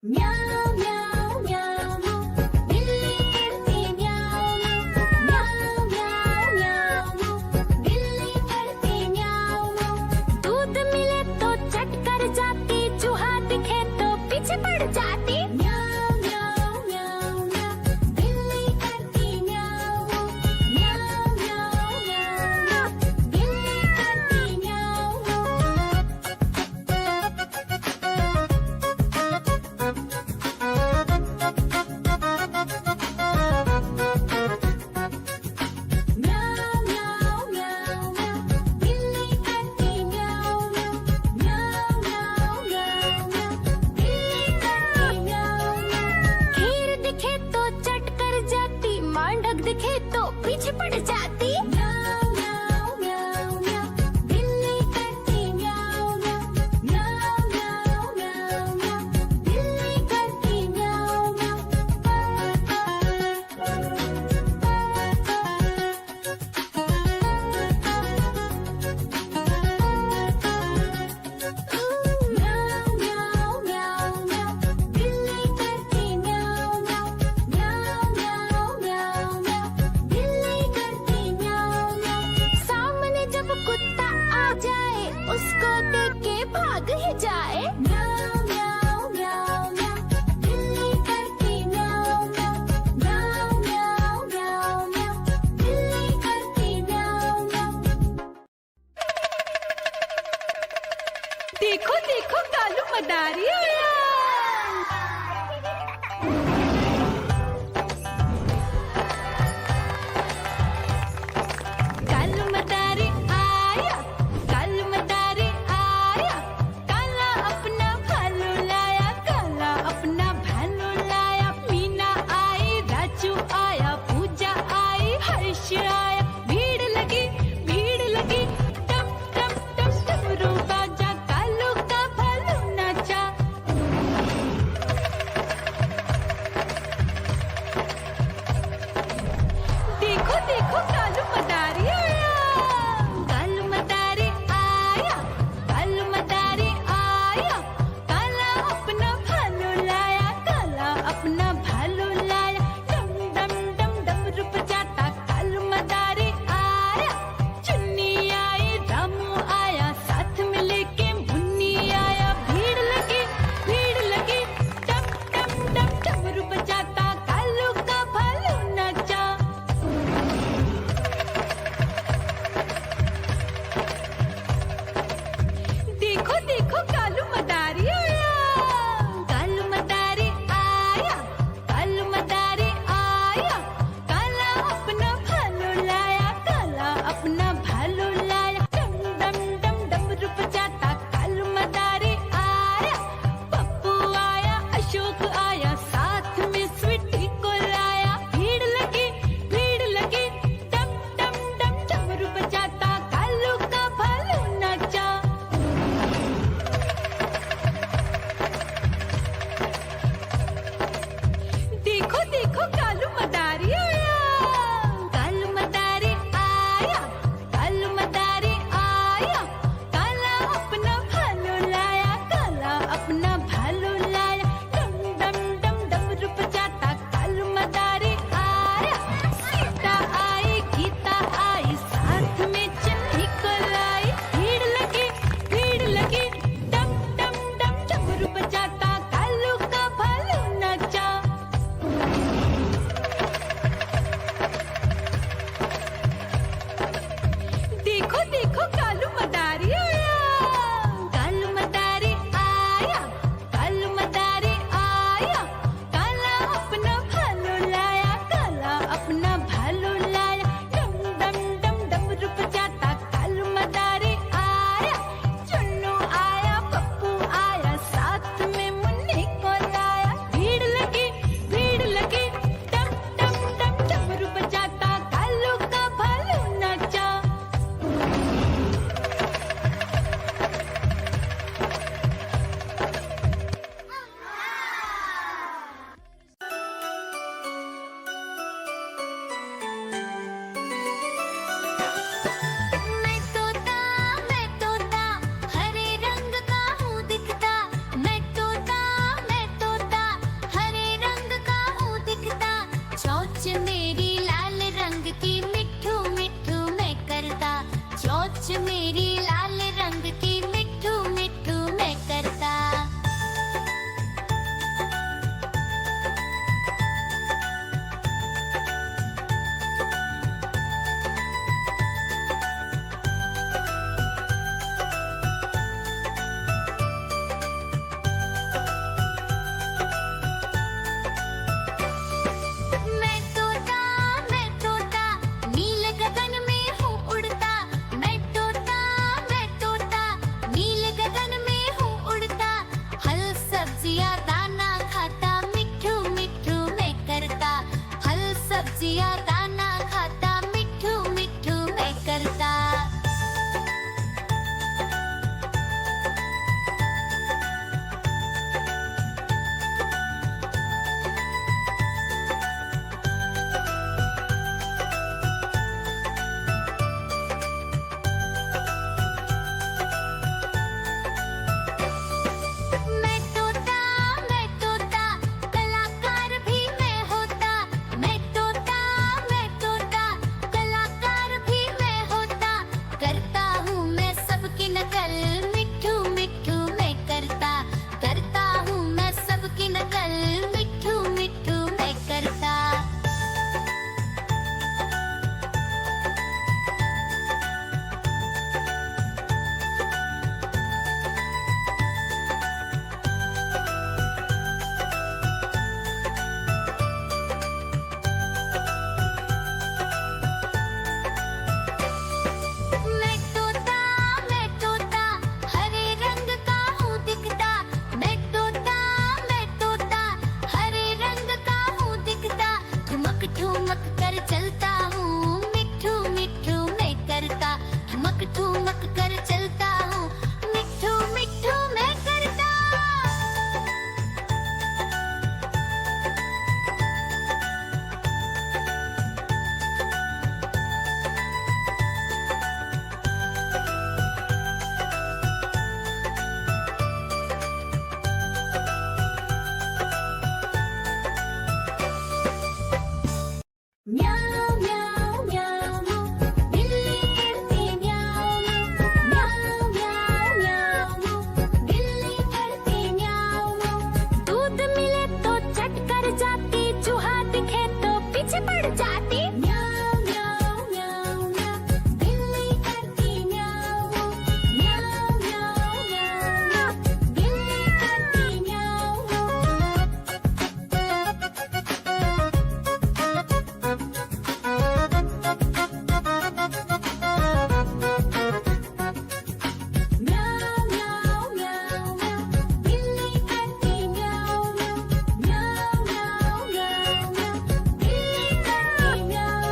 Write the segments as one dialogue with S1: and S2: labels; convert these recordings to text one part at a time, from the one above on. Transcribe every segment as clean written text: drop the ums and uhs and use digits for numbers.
S1: म्याऊं म्याऊं म्याऊं बिल्ली करती म्याऊं म्याऊं म्याऊं म्याऊं बिल्ली करती म्याऊं। दूध मिले तो चट कर जाती, चूहा दिखे तो पीछे पड़ जाती। म्याऊं म्याऊं म्याऊं म्याऊं बिल्ली करती म्याऊं म्याऊं म्याऊं म्याऊं बिल्ली करती म्याऊं। म्याऊं म्याऊं म्याऊं म्याऊं बिल्ली करती म्याऊं म्याऊं म्याऊं म्याऊं म्याऊं बिल्ली करती सब्जियां दाना खाता, मिट्ठू मिट्ठू मैं करता। मैं तोता कलाकार भी मैं होता। मैं तोता कलाकार भी मैं होता। करता हूँ मैं सबकी नकल, मिट्ठू मिट्ठू मैं करता। करता हूँ मैं सबकी नकल, मिट्ठू मिट्ठू मैं करता। मैं तोता हरे रंग का हूँ दिखता। मैं तोता हरे रंग का हूँ दिखता। ठुमक ठुमक कर चलता हूँ, मिट्ठू मिट्ठू मैं करता। ठुमक ठुमक कर चलता हूँ, मिट्ठू मिट्ठू मैं करता। म्याऊ म्याऊ म्याऊ बिल्ली करती म्याऊ म्याऊ म्याऊ म्याऊ बिल्ली करती म्याऊ। दूध मिले तो चट कर जाती, चूहा दिखे तो पीछे पड़ जाती। म्याऊ म्याऊ म्याऊ म्याऊ बिल्ली करती म्याऊ म्याऊ म्याऊ म्याऊ बिल्ली करती म्याऊ। म्याऊ म्याऊ म्याऊ म्याऊ बिल्ली करती म्याऊ म्याऊ म्याऊ म्याऊ म्याऊ बिल्ली करती म्याऊ।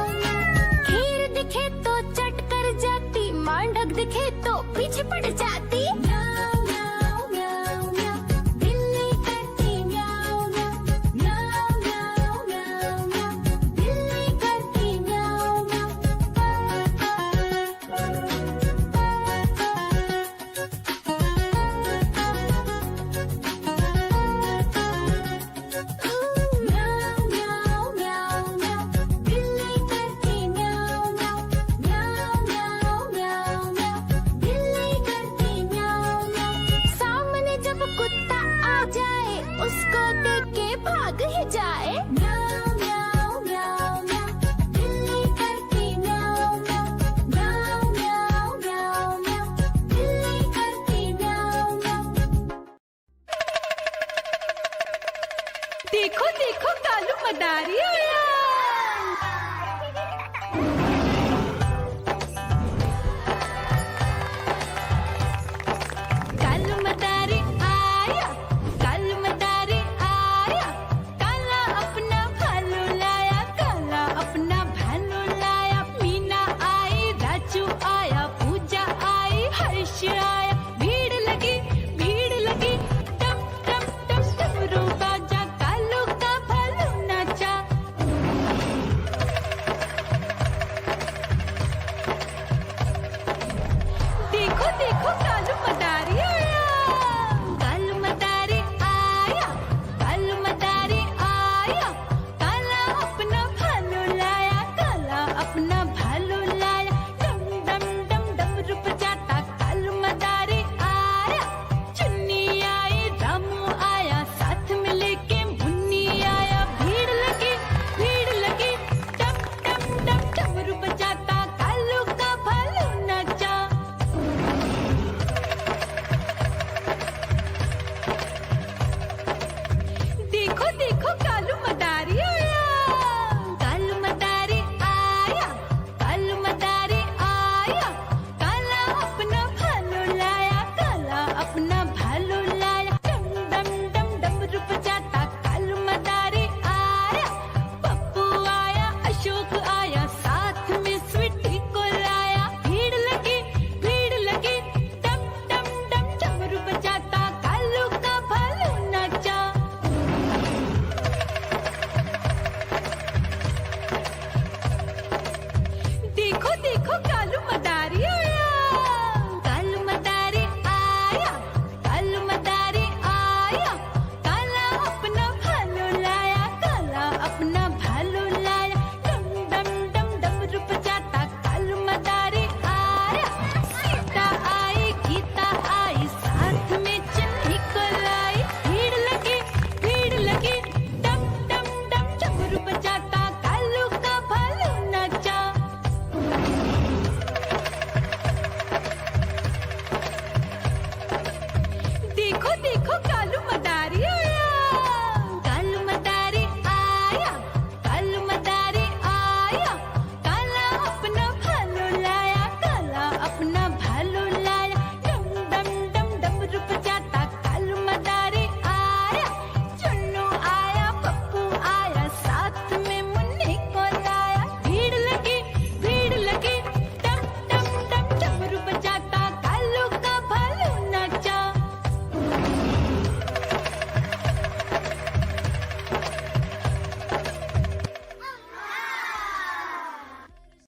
S1: खीर दिखे तो चट कर जाती, मांडक दिखे तो पीछे पड़ जाती। म्याऊ म्याऊ म्याऊ म्याऊ बिल्ली करती म्याऊ म्याऊ म्याऊ म्याऊ म्याऊ बिल्ली करती म्याऊ म्याऊ म्याऊ म्याऊ म्याऊ बिल्ली करती म्याऊ म्याऊ म्याऊ म्याऊ म्याऊ बिल्ली करती म्याऊ। सामने जब कुत्ता आ जाए, उसको देख के भाग ही जाए। म्याऊ म्याऊ म्याऊ म्याऊ बिल्ली करती म्याऊ म्याऊ म्याऊ म्याऊ म्याऊ बिल्ली करती म्याऊ।
S2: देखो देखो कालू मदारी आया।